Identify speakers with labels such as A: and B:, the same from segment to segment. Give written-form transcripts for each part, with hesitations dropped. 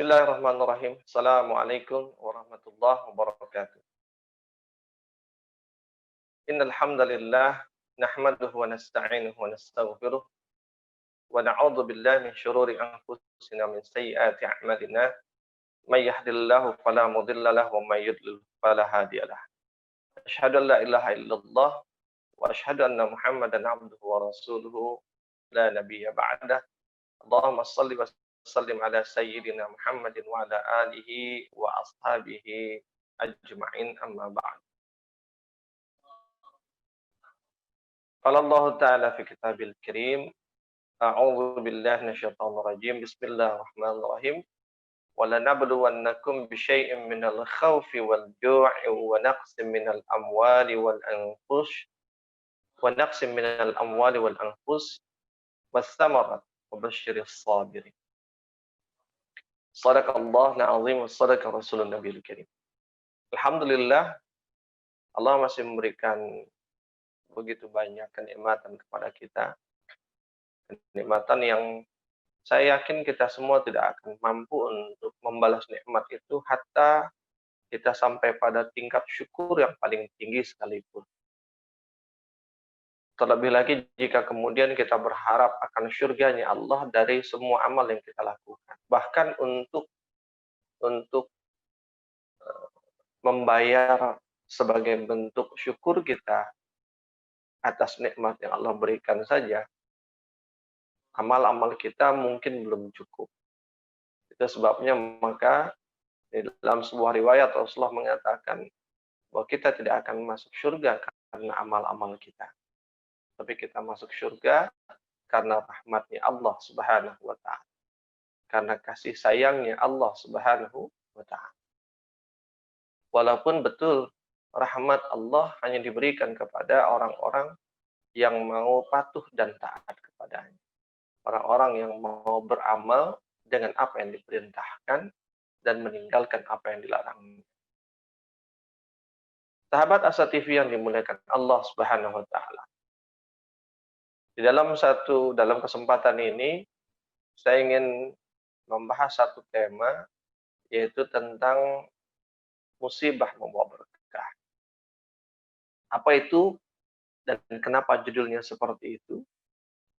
A: Bismillahirrahmanirrahim. Assalamualaikum warahmatullahi wabarakatuh. Innal hamdalillah nahmaduhu wa nasta'inuhu wa nastaghfiruh wa na'udzu billahi min shururi anfusina min sayyiati a'malina. May yahdihillahu fala mudilla lahu wa may yudlil fala hadiyalah. Asyhadu an la ilaha illallah wa asyhadu anna Muhammadan 'abduhu wa rasuluhu la nabiyya ba'dah. Allahumma shalli wa sallim ala sayyidina Muhammadin wa ala alihi wa ashabihi ajma'in amma ba'd. Qala Allah Ta'ala fi kitabil karim, a'udzu billahi minasyaitonir rajim. Bismillahirrahmanirrahim. Wa lanabluwannakum bisyai'in minal khaufi wal ju'i wa naqsin minal amwali wal anfus was samarat wa basyiris sabirin. Shadaqallahul azim wa shadaqa rasulun nabiyil karim. Alhamdulillah, Allah masih memberikan begitu banyak kenikmatan kepada kita. Kenikmatan yang saya yakin kita semua tidak akan mampu untuk membalas nikmat itu hatta kita sampai pada tingkat syukur yang paling tinggi sekalipun. Terlebih lagi jika kemudian kita berharap akan syurganya Allah dari semua amal yang kita lakukan. Bahkan untuk membayar sebagai bentuk syukur kita atas nikmat yang Allah berikan saja, amal-amal kita mungkin belum cukup. Itu sebabnya maka di dalam sebuah riwayat Rasulullah mengatakan bahwa kita tidak akan masuk surga karena amal-amal kita. Tapi kita masuk surga karena rahmatnya Allah Subhanahu wa ta'ala. Karena kasih sayangnya Allah Subhanahu wa ta'ala. Walaupun betul rahmat Allah hanya diberikan kepada orang-orang yang mau patuh dan taat kepadanya. Orang-orang yang mau beramal dengan apa yang diperintahkan dan meninggalkan apa yang dilarang. Sahabat Asa TV yang dimuliakan Allah Subhanahu wa taala. Di dalam kesempatan ini saya ingin membahas satu tema, yaitu tentang musibah membawa berkah. Apa itu dan kenapa judulnya seperti itu?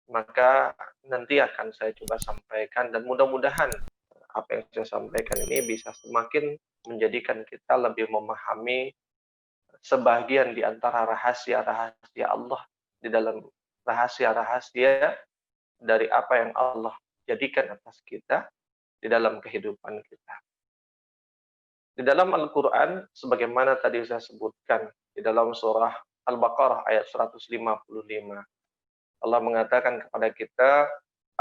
A: Maka nanti akan saya coba sampaikan dan mudah-mudahan apa yang saya sampaikan ini bisa semakin menjadikan kita lebih memahami sebagian di antara rahasia-rahasia Allah, di dalam rahasia-rahasia dari apa yang Allah jadikan atas kita di dalam kehidupan kita. Di dalam Al-Quran, sebagaimana tadi saya sebutkan, di dalam surah Al-Baqarah ayat 155, Allah mengatakan kepada kita,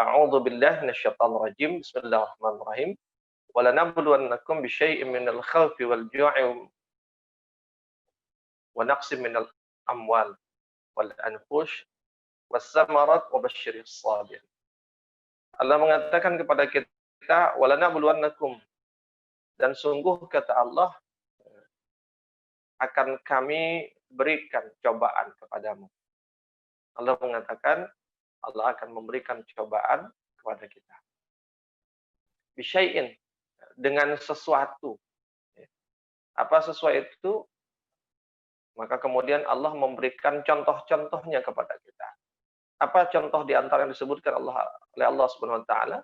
A: A'udzu billahi minasyaitonir rajim. Bismillahirrahmanirrahim. Wa lanabluwannakum bisyai'in minal khawfi wal ju'i wa naqsin minal amwal wal anfus was samarat wa basyiris sabirin. Allah mengatakan kepada kita, wa lanabluwannakum, dan sungguh kata Allah akan kami berikan cobaan kepadamu. Allah mengatakan Allah akan memberikan cobaan kepada kita. Bisyai'in, dengan sesuatu. Apa sesuatu itu? Maka kemudian Allah memberikan contoh-contohnya kepada kita. Apa contoh di antara yang disebutkan oleh Allah Subhanahu wa taala?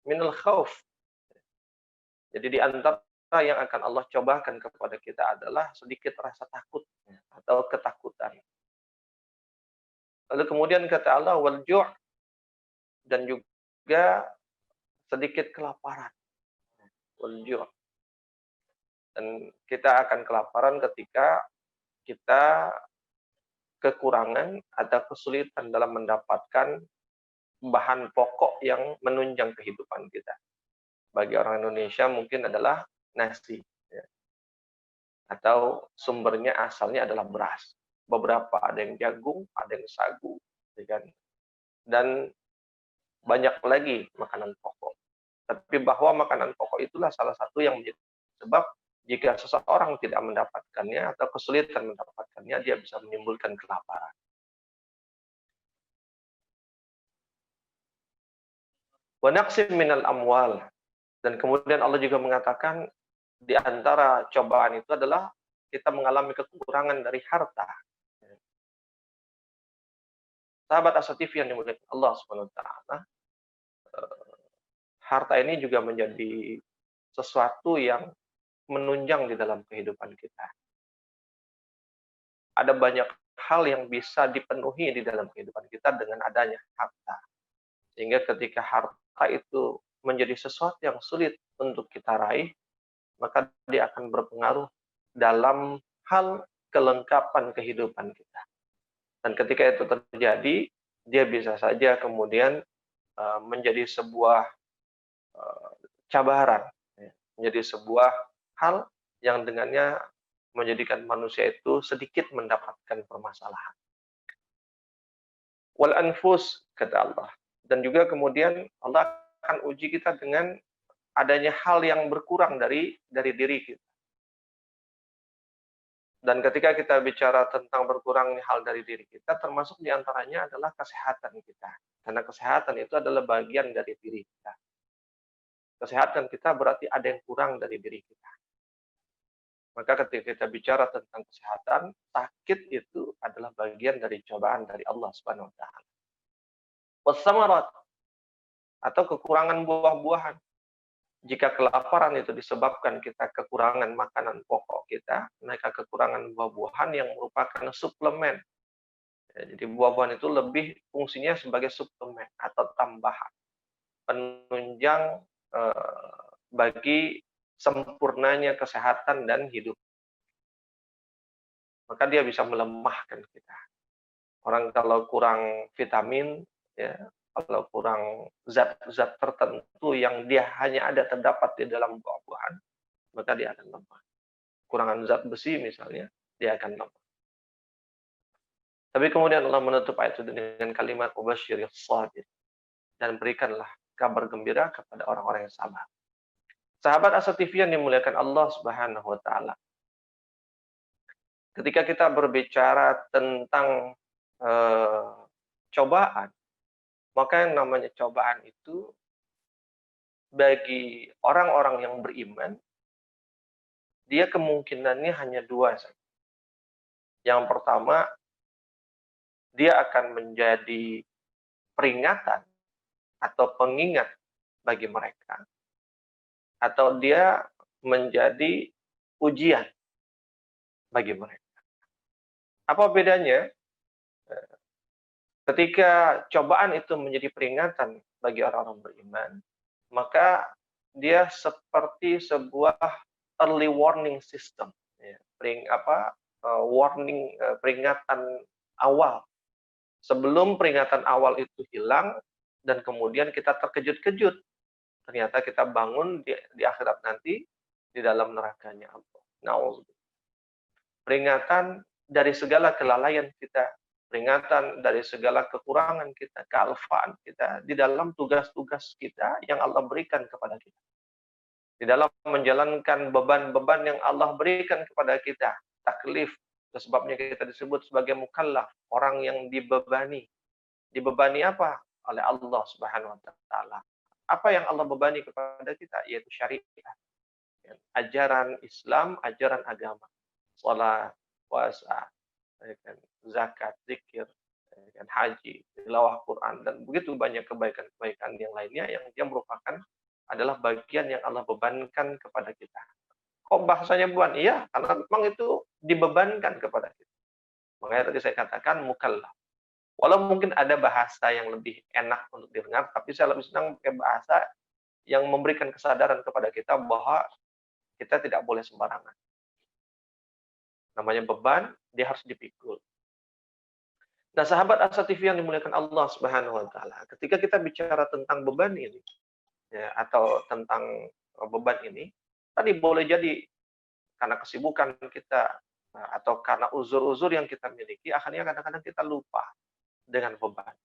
A: Minal khauf. Jadi di antara yang akan Allah cobakan kepada kita adalah sedikit rasa takut atau ketakutan. Lalu kemudian kata Allah wal ju', dan juga sedikit kelaparan. Wal ju'. Dan kita akan kelaparan ketika kita kekurangan atau kesulitan dalam mendapatkan bahan pokok yang menunjang kehidupan kita. Bagi orang Indonesia mungkin adalah nasi, ya. Atau sumbernya asalnya adalah beras. Beberapa ada yang jagung, ada yang sagu, ya kan? Dan banyak lagi makanan pokok. Tapi bahwa makanan pokok itulah salah satu yang menjadi sebab jika seseorang tidak mendapatkannya atau kesulitan mendapatkannya, dia bisa menimbulkan kelaparan. Wa naqsim minal amwal, Dan kemudian Allah juga mengatakan di antara cobaan itu adalah kita mengalami kekurangan dari harta. Sahabat As-Satifi yang dimuliakan Allah Subhanahu wa taala, harta ini juga menjadi sesuatu yang menunjang di dalam kehidupan kita. Ada banyak hal yang bisa dipenuhi di dalam kehidupan kita dengan adanya harta. Sehingga ketika harta itu menjadi sesuatu yang sulit untuk kita raih, maka dia akan berpengaruh dalam hal kelengkapan kehidupan kita. Dan ketika itu terjadi, dia bisa saja kemudian menjadi sebuah cabaran, ya, menjadi sebuah hal yang dengannya menjadikan manusia itu sedikit mendapatkan permasalahan. Wal anfus, kata Allah. Dan juga kemudian Allah akan uji kita dengan adanya hal yang berkurang dari diri kita. Dan ketika kita bicara tentang berkurangnya hal dari diri kita, termasuk diantaranya adalah kesehatan kita. Karena kesehatan itu adalah bagian dari diri kita. Kesehatan kita berarti ada yang kurang dari diri kita. Maka ketika kita bicara tentang kesehatan, sakit itu adalah bagian dari cobaan dari Allah Subhanahu wa taala. Wasamarat, atau kekurangan buah-buahan. Jika kelaparan itu disebabkan kita kekurangan makanan pokok kita, maka kekurangan buah-buahan yang merupakan suplemen. Ya, jadi buah-buahan itu lebih fungsinya sebagai suplemen atau tambahan, penunjang bagi sempurnanya kesehatan dan hidup. Maka dia bisa melemahkan kita. Orang kalau kurang vitamin, ya, kalau kurang zat-zat tertentu yang dia hanya ada terdapat di dalam buah-buahan, maka dia akan lemah. Kurangan zat besi misalnya, dia akan lemah. Tapi kemudian Allah menutup ayat itu dengan kalimat "Wabasyiril sabir", dan berikanlah kabar gembira kepada orang-orang yang sabar. Sahabat As-Satifi yang dimuliakan Allah Subhanahu wa taala. Ketika kita berbicara tentang cobaan, maka yang namanya cobaan itu bagi orang-orang yang beriman, dia kemungkinannya hanya dua saja. Yang pertama, dia akan menjadi peringatan atau pengingat bagi mereka, atau dia menjadi ujian bagi mereka. Apa bedanya? Ketika cobaan itu menjadi peringatan bagi orang-orang beriman, maka dia seperti sebuah early warning system, ya, peringatan awal. Sebelum peringatan awal itu hilang dan kemudian kita terkejut-kejut, ternyata kita bangun di akhirat nanti di dalam nerakanya Allah. Nauzubillah. Peringatan dari segala kelalaian kita, peringatan dari segala kekurangan kita, kealfaan kita di dalam tugas-tugas kita yang Allah berikan kepada kita. Di dalam menjalankan beban-beban yang Allah berikan kepada kita, taklif, sebabnya kita disebut sebagai mukallaf, orang yang dibebani. Dibebani apa? Oleh Allah Subhanahu wa taala. Apa yang Allah bebani kepada kita? Yaitu syariat. Ajaran Islam, ajaran agama. Salat, puasa, zakat, zikir, haji, tilawah Quran, dan begitu banyak kebaikan-kebaikan yang lainnya yang dia merupakan adalah bagian yang Allah bebankan kepada kita. Kok bahasanya beban? Iya, karena memang itu dibebankan kepada kita. Makanya tadi saya katakan mukallaf. Walau mungkin ada bahasa yang lebih enak untuk didengar, tapi saya lebih senang pakai bahasa yang memberikan kesadaran kepada kita bahwa kita tidak boleh sembarangan. Namanya beban, dia harus dipikul. Nah, sahabat As-Satifi yang dimuliakan Allah Subhanahu wa taala, ketika kita bicara tentang beban ini, ya, atau tentang beban ini, tadi boleh jadi karena kesibukan kita atau karena uzur-uzur yang kita miliki, akhirnya kadang-kadang kita lupa dengan beban.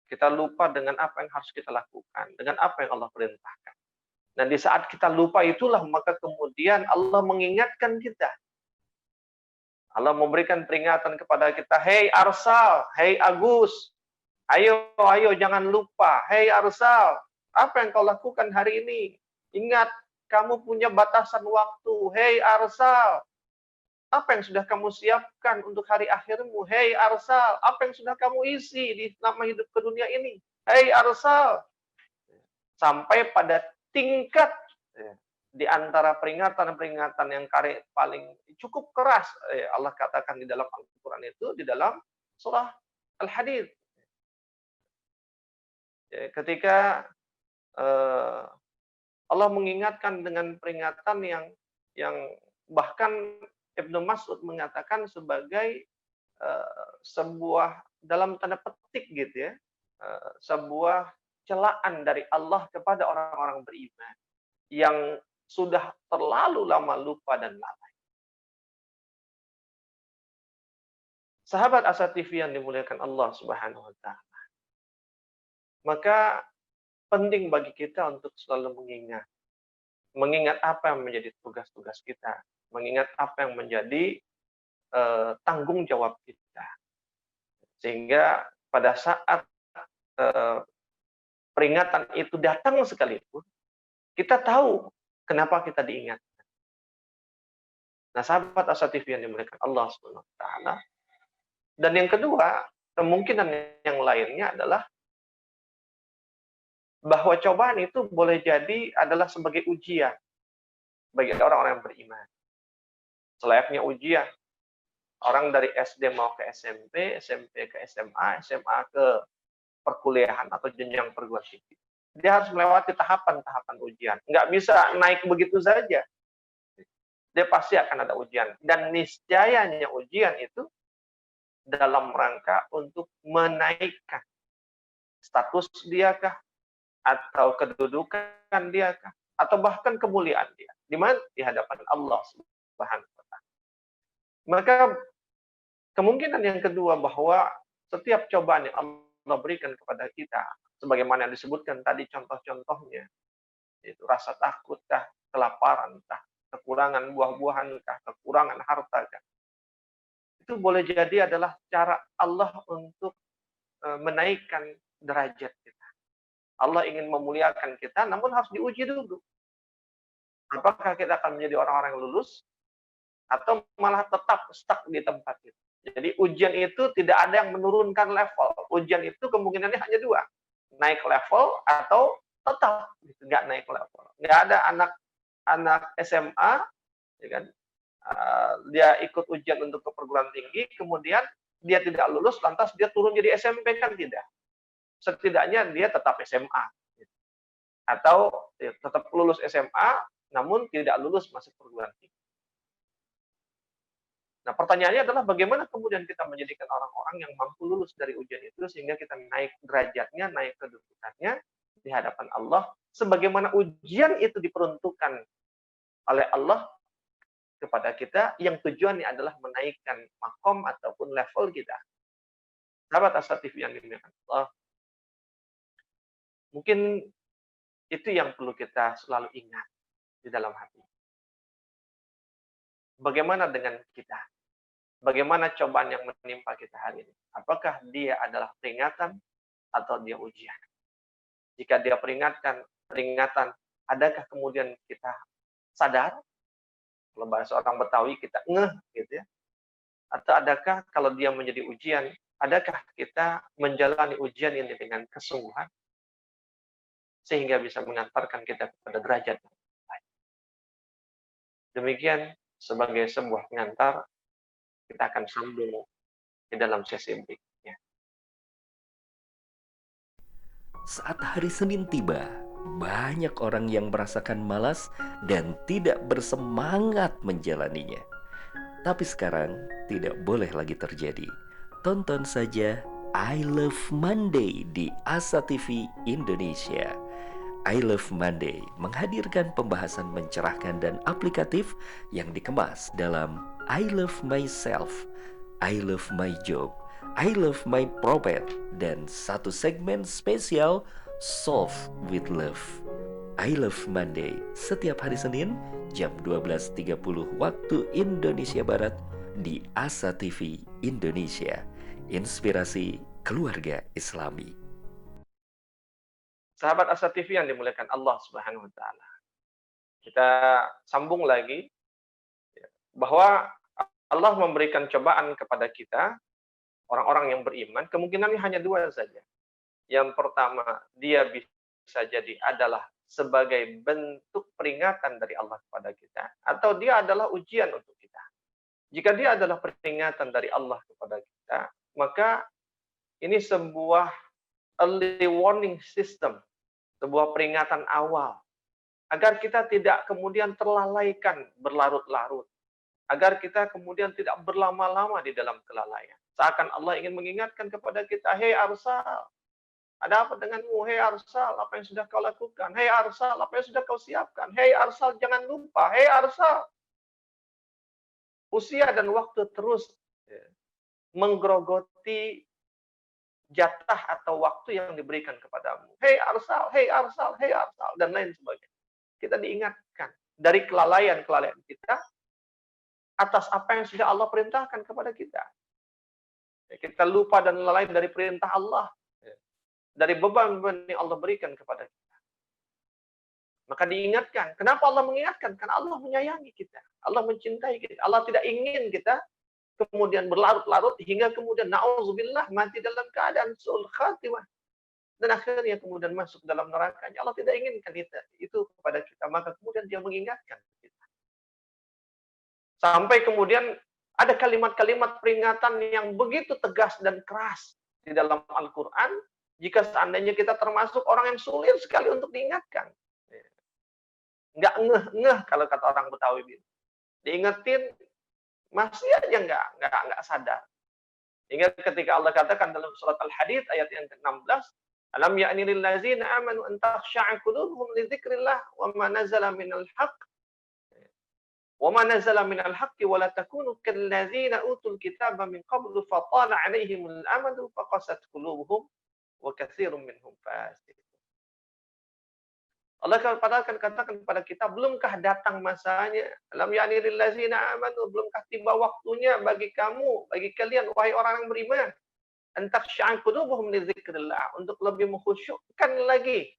A: Kita lupa dengan apa yang harus kita lakukan, dengan apa yang Allah perintahkan. Dan di saat kita lupa itulah maka kemudian Allah mengingatkan kita. Allah memberikan peringatan kepada kita, "Hei Arsal, hei Agus, ayo jangan lupa. Hei Arsal, apa yang kau lakukan hari ini? Ingat, kamu punya batasan waktu. Hei Arsal, apa yang sudah kamu siapkan untuk hari akhirmu? Hei Arsal, apa yang sudah kamu isi di selama hidup ke dunia ini? Hei Arsal, sampai pada tingkat di antara peringatan-peringatan yang paling cukup keras Allah katakan di dalam Al-Quran itu, di dalam surah Al-Hadid. Ketika Allah mengingatkan dengan peringatan yang bahkan Ibnu Mas'ud mengatakan sebagai sebuah dalam tanda petik gitu ya, sebuah celaan dari Allah kepada orang-orang beriman yang sudah terlalu lama lupa dan lalai. Sahabat Asa TV yang dimuliakan Allah Subhanahu wa taala. Maka penting bagi kita untuk selalu mengingat apa yang menjadi tugas-tugas kita, mengingat apa yang menjadi tanggung jawab kita. Sehingga pada saat peringatan itu datang sekalipun, kita tahu kenapa kita diingat. Nah, sahabat Asa TV yang dimuliakan Allah Subhanahu wa taala. Dan yang kedua, kemungkinan yang lainnya adalah bahwa cobaan itu boleh jadi adalah sebagai ujian bagi orang-orang yang beriman. Selayaknya ujian. Orang dari SD mau ke SMP, SMP ke SMA, SMA ke perkuliahan atau jenjang perguruan tinggi. Dia harus melewati tahapan-tahapan ujian. Nggak bisa naik begitu saja. Dia pasti akan ada ujian. Dan niscayanya ujian itu dalam rangka untuk menaikkan status dia kah, atau kedudukan dia kah, atau bahkan kemuliaan dia. Di mana? Di hadapan Allah Subhanahu wa taala. Maka kemungkinan yang kedua bahwa setiap cobaan yang Allah berikan kepada kita, sebagaimana yang disebutkan tadi contoh-contohnya, yaitu rasa takut kah, kelaparan kah, kekurangan buah-buahan kah, kekurangan harta kah, itu boleh jadi adalah cara Allah untuk menaikkan derajat kita. Allah ingin memuliakan kita, namun harus diuji dulu. Apakah kita akan menjadi orang-orang yang lulus, atau malah tetap stuck di tempat itu. Jadi ujian itu tidak ada yang menurunkan level. Ujian itu kemungkinannya hanya dua. Naik level atau tetap nggak naik level. Nggak ada anak SMA, ya kan, dia ikut ujian untuk ke perguruan tinggi, kemudian dia tidak lulus, lantas dia turun jadi SMP, kan tidak. Setidaknya dia tetap SMA. Atau tetap lulus SMA, namun tidak lulus masuk perguruan tinggi. Nah, pertanyaannya adalah bagaimana kemudian kita menjadikan orang-orang yang mampu lulus dari ujian itu sehingga kita naik derajatnya, naik kedudukannya di hadapan Allah, sebagaimana ujian itu diperuntukkan oleh Allah kepada kita, yang tujuannya adalah menaikkan makom ataupun level kita. Sahabat Asa TV yang dimuliakan Allah, mungkin itu yang perlu kita selalu ingat di dalam hati. Bagaimana dengan kita? Bagaimana cobaan yang menimpa kita hari ini? Apakah dia adalah peringatan atau dia ujian? Jika dia peringatan, adakah kemudian kita sadar? Kalau bahasa orang Betawi, kita ngeh, gitu ya. Atau adakah kalau dia menjadi ujian, adakah kita menjalani ujian ini dengan kesungguhan sehingga bisa mengantarkan kita kepada derajat yang baik? Demikian sebagai sebuah pengantar, kita akan sambung di dalam sesi berikutnya.
B: Saat hari Senin tiba, banyak orang yang merasakan malas dan tidak bersemangat menjalaninya. Tapi sekarang tidak boleh lagi terjadi. Tonton saja I Love Monday di Asa TV Indonesia. I Love Monday menghadirkan pembahasan mencerahkan dan aplikatif yang dikemas dalam I Love Myself, I Love My Job, I Love My Prophet, dan satu segmen spesial Solve with Love. I Love Monday setiap hari Senin jam 12.30 waktu Indonesia Barat di Asa TV Indonesia. Inspirasi keluarga Islami.
A: Sahabat Asa TV yang dimuliakan Allah Subhanahu wa taala. Kita sambung lagi, bahwa Allah memberikan cobaan kepada kita, orang-orang yang beriman, kemungkinannya hanya dua saja. Yang pertama, dia bisa jadi adalah sebagai bentuk peringatan dari Allah kepada kita, atau dia adalah ujian untuk kita. Jika dia adalah peringatan dari Allah kepada kita, maka ini sebuah early warning system, sebuah peringatan awal, agar kita tidak kemudian terlalaikan berlarut-larut, agar kita kemudian tidak berlama-lama di dalam kelalaian. Seakan Allah ingin mengingatkan kepada kita, hei Arsal, ada apa denganmu? Hei Arsal, apa yang sudah kau lakukan? Hei Arsal, apa yang sudah kau siapkan? Hei Arsal, jangan lupa. Hei Arsal. Usia dan waktu terus menggerogoti jatah atau waktu yang diberikan kepadamu. Hei Arsal, hei Arsal, hei Arsal, dan lain sebagainya. Kita diingatkan dari kelalaian-kelalaian kita atas apa yang sudah Allah perintahkan kepada kita. Kita lupa dan lalai dari perintah Allah, dari beban-beban yang Allah berikan kepada kita. Maka diingatkan. Kenapa Allah mengingatkan? Karena Allah menyayangi kita. Allah mencintai kita. Allah tidak ingin kita kemudian berlarut-larut hingga kemudian na'udzubillah mati dalam keadaan su'ul khatimah. Dan akhirnya kemudian masuk dalam nerakanya. Allah tidak inginkan itu kepada kita. Maka kemudian dia mengingatkan kita. Sampai kemudian ada kalimat-kalimat peringatan yang begitu tegas dan keras di dalam Al-Quran. Jika seandainya kita termasuk orang yang sulit sekali untuk diingatkan. Nggak ngeh-ngeh kalau kata orang Betawi. Diingetin, masih aja nggak sadar. Ingat ketika Allah katakan dalam surat Al-Hadid ayat yang ke-16, Alam ya'ni lil ladzina amanu an takhsha'a qulubuhum li dzikrillah wa ma nazala minal haqq wa ma nazala minal haqqi wa la takunu kal ladzina utul kitaba min qablu fatala 'alaihimul amadu faqasat qulubuhum wa katsirun minhum fasiqun. Allah kan katakan kepada kita, belumkah datang masanya? Alam ya'ni lil ladzina amanu, belumkah tiba waktunya bagi kamu, bagi kalian wahai orang yang beriman, antakhsha'a qulubuhum li dzikrillah, untuk lebih mengkhusyukkan lagi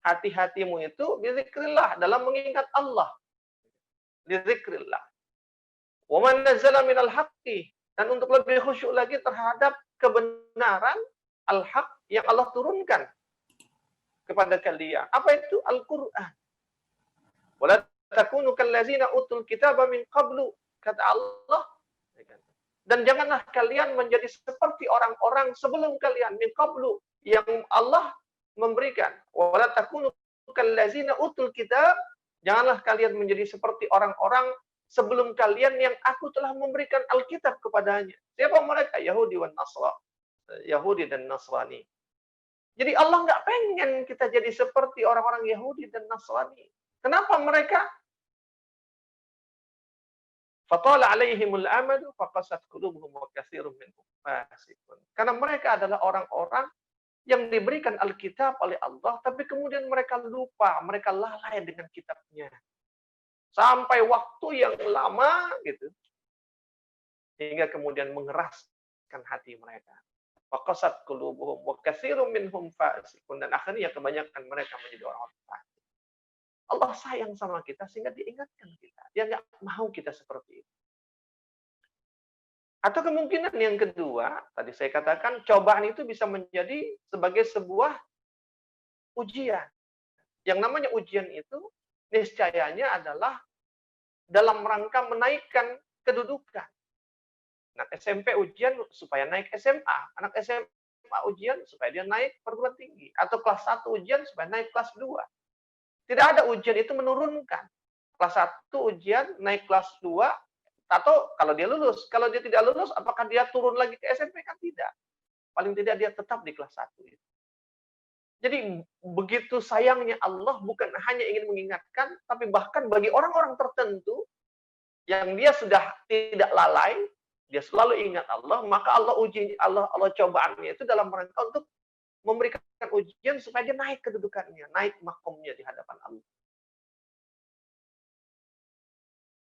A: hati-hatimu itu bi dzikrillah, dalam mengingat Allah. Li dzikrillah. Wa man nazzala minal haqqi, dan untuk lebih khusyuk lagi terhadap kebenaran al-haq yang Allah turunkan kepada kalian. Apa itu? Al-Qur'an. Wala takunu kallazina utul kitaba min qablu, kata Allah. Dan janganlah kalian menjadi seperti orang-orang sebelum kalian, min qablu, yang Allah memberikan. Wala takunu kallazina utul kitab, janganlah kalian menjadi seperti orang-orang sebelum kalian yang aku telah memberikan Alkitab kepadanya. Siapa mereka? Yahudi dan Nasrani. Yahudi dan Nasrani. Jadi Allah nggak pengen kita jadi seperti orang-orang Yahudi dan Nasrani. Kenapa mereka? Fatala alaihimul amadu faqasat qulubuhum wa katsirun minhum fasiqun. Karena mereka adalah orang-orang yang diberikan Alkitab oleh Allah, tapi kemudian mereka lupa, mereka lalai dengan kitabnya. Sampai waktu yang lama gitu. Hingga kemudian mengeraskan hati mereka. Faqasat qulubuhum wa katsirun minhum fasiqun, dan akhirnya kebanyakan mereka menjadi orang-orang fasik. Allah sayang sama kita sehingga diingatkan kita. Dia nggak mau kita seperti itu. Atau kemungkinan yang kedua, tadi saya katakan cobaan itu bisa menjadi sebagai sebuah ujian. Yang namanya ujian itu niscayanya adalah dalam rangka menaikkan kedudukan. Anak SMP ujian supaya naik SMA. Anak SMA ujian supaya dia naik perguruan tinggi. Atau kelas 1 ujian supaya naik kelas 2. Tidak ada ujian itu menurunkan. Kelas 1 ujian, naik kelas 2, atau kalau dia lulus. Kalau dia tidak lulus, apakah dia turun lagi ke SMP? Kan tidak. Paling tidak dia tetap di kelas 1. Jadi begitu sayangnya Allah bukan hanya ingin mengingatkan, tapi bahkan bagi orang-orang tertentu yang dia sudah tidak lalai, dia selalu ingat Allah, maka Allah uji, Allah cobaannya itu dalam rangka untuk memberikan ujian supaya dia naik kedudukannya, naik makomnya di hadapan Allah.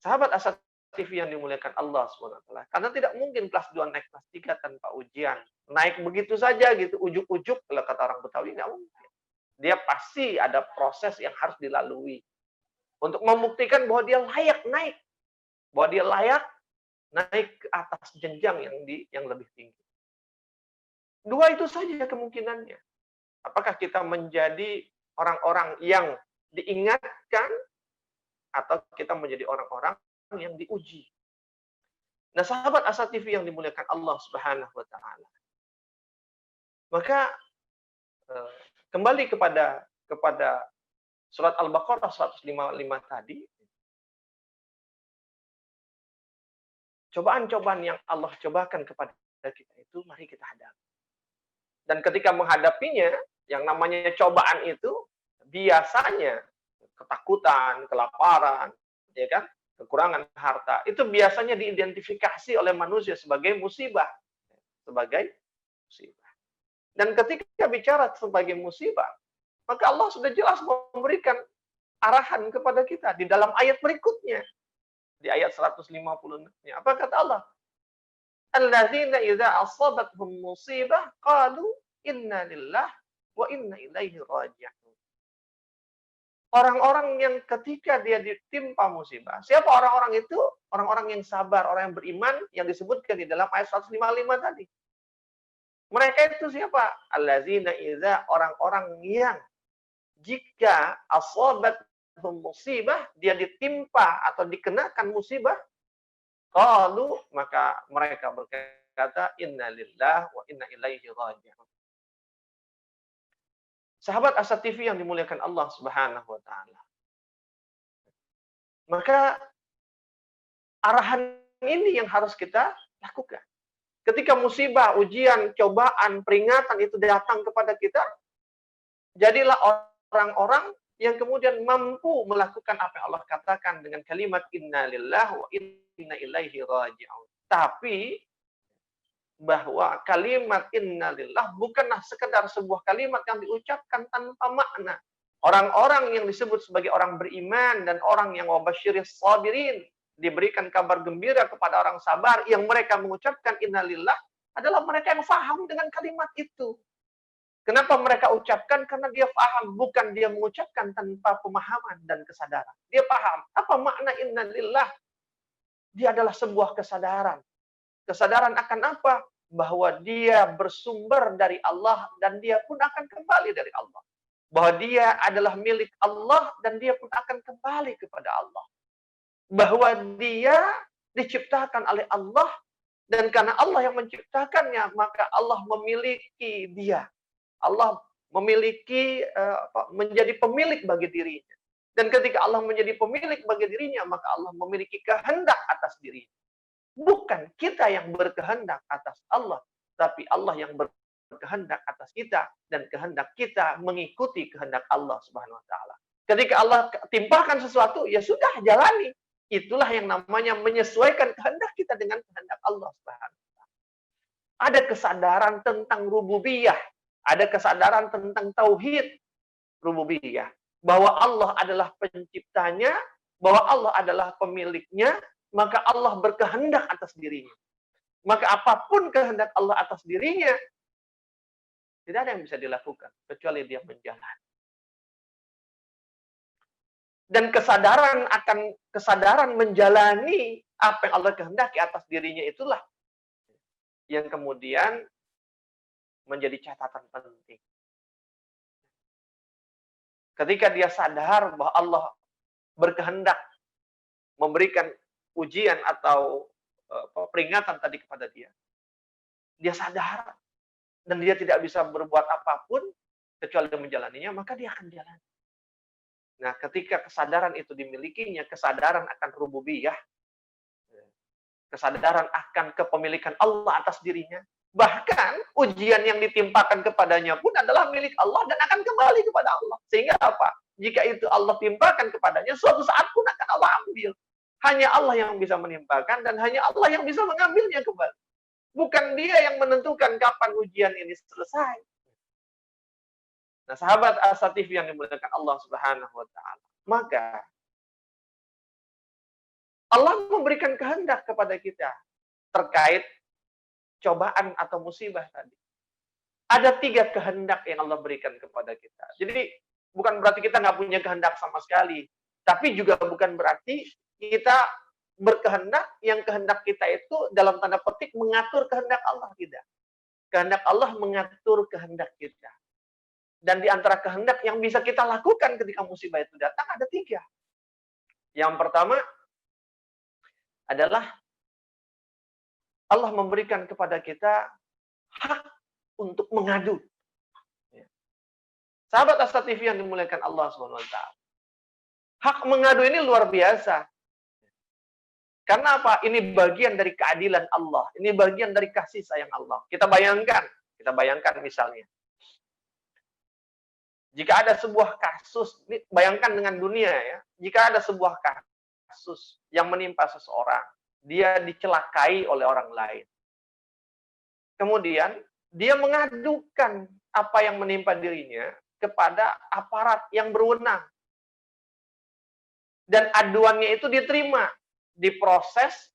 A: Sahabat Asad TV yang dimuliakan Allah SWT. Karena tidak mungkin kelas 2 naik kelas 3 tanpa ujian. Naik begitu saja gitu, ujuk-ujuk, kalau kata orang Betawi, nggak mungkin. Dia pasti ada proses yang harus dilalui. untuk membuktikan bahwa dia layak naik, bahwa dia layak naik ke atas jenjang yang lebih tinggi. Dua itu saja kemungkinannya. Apakah kita menjadi orang-orang yang diingatkan atau kita menjadi orang-orang yang diuji. Nah, sahabat Asa TV yang dimuliakan Allah Subhanahu wa taala. Maka kembali kepada surat Al-Baqarah 155 tadi, cobaan-cobaan yang Allah cobakan kepada kita itu mari kita hadapi. Dan ketika menghadapinya, yang namanya cobaan itu biasanya ketakutan, kelaparan, ya kan? Kekurangan harta, itu biasanya diidentifikasi oleh manusia sebagai musibah, sebagai musibah. Dan ketika bicara sebagai musibah, maka Allah sudah jelas memberikan arahan kepada kita di dalam ayat berikutnya. Di ayat 156-nya. Apa kata Allah? Alladzina idza asabathum musibah qalu inna lillahi wa inna ilaihi raji'un. Orang-orang yang ketika dia ditimpa musibah. Siapa orang-orang itu? Orang-orang yang sabar, orang yang beriman yang disebutkan di dalam ayat 155 tadi. Mereka itu siapa? Allazina idza, orang-orang yang jika asabathum musibah, dia ditimpa atau dikenakan musibah, qalu, maka mereka berkata inna lillahi wa inna ilaihi raji'un. Sahabat Asa TV yang dimuliakan Allah Subhanahu wa taala. Maka arahan ini yang harus kita lakukan. Ketika musibah, ujian, cobaan, peringatan itu datang kepada kita, jadilah orang-orang yang kemudian mampu melakukan apa yang Allah katakan dengan kalimat inna lillahi wa inna ilaihi raji'un. Tapi bahwa kalimat innalillah bukanlah sekedar sebuah kalimat yang diucapkan tanpa makna. Orang-orang yang disebut sebagai orang beriman dan orang yang wabasyiris sabirin, diberikan kabar gembira kepada orang sabar yang mereka mengucapkan innalillah adalah mereka yang faham dengan kalimat itu. Kenapa mereka ucapkan? Karena dia paham, bukan dia mengucapkan tanpa pemahaman dan kesadaran. Dia paham apa makna innalillah. Dia adalah sebuah kesadaran. Kesadaran akan apa? Bahwa dia bersumber dari Allah dan dia pun akan kembali dari Allah. Bahwa dia adalah milik Allah dan dia pun akan kembali kepada Allah. Bahwa dia diciptakan oleh Allah dan karena Allah yang menciptakannya, maka Allah memiliki dia. Allah memiliki menjadi pemilik bagi dirinya. Dan ketika Allah menjadi pemilik bagi dirinya, maka Allah memiliki kehendak atas dirinya. Bukan kita yang berkehendak atas Allah, tapi Allah yang berkehendak atas kita dan kehendak kita mengikuti kehendak Allah Subhanahu wa taala. Ketika Allah timpakan sesuatu, ya sudah jalani. Itulah yang namanya menyesuaikan kehendak kita dengan kehendak Allah Subhanahu wa taala. Ada kesadaran tentang rububiyah, ada kesadaran tentang tauhid rububiyah, bahwa Allah adalah penciptanya, bahwa Allah adalah pemiliknya, maka Allah berkehendak atas dirinya. Maka apapun kehendak Allah atas dirinya, tidak ada yang bisa dilakukan, kecuali dia menjalani. Dan kesadaran menjalani apa yang Allah kehendaki atas dirinya itulah yang kemudian menjadi catatan penting. Ketika dia sadar bahwa Allah berkehendak memberikan ujian atau peringatan tadi kepada dia. Dia sadar dan dia tidak bisa berbuat apapun kecuali menjalaninya, maka dia akan jalani. Nah, ketika kesadaran itu dimilikinya, kesadaran akan rububiyah, kesadaran akan kepemilikan Allah atas dirinya, bahkan ujian yang ditimpakan kepadanya pun adalah milik Allah dan akan kembali kepada Allah. Sehingga apa? Jika itu Allah timpakan kepadanya, suatu saat pun akan Allah ambil. Hanya Allah yang bisa menimpakan dan hanya Allah yang bisa mengambilnya kembali. Bukan dia yang menentukan kapan ujian ini selesai. Nah, sahabat Asa TV yang dimuliakan Allah Subhanahu wa taala. Maka Allah memberikan kehendak kepada kita terkait cobaan atau musibah tadi. Ada 3 kehendak yang Allah berikan kepada kita. Jadi bukan berarti kita nggak punya kehendak sama sekali. Tapi juga bukan berarti kita berkehendak, yang kehendak kita itu dalam tanda petik mengatur kehendak Allah, tidak. Kehendak Allah mengatur kehendak kita. Dan di antara kehendak yang bisa kita lakukan ketika musibah itu datang ada 3. Yang pertama adalah Allah memberikan kepada kita hak untuk mengadu. Sahabat Asa TV yang dimuliakan Allah SWT. Hak mengadu ini luar biasa. Karena apa? Ini bagian dari keadilan Allah. Ini bagian dari kasih sayang Allah. Kita bayangkan misalnya. Jika ada sebuah kasus, bayangkan dengan dunia ya. Jika ada sebuah kasus yang menimpa seseorang, dia dicelakai oleh orang lain. Kemudian, dia mengadukan apa yang menimpa dirinya kepada aparat yang berwenang. Dan aduannya itu diterima, diproses,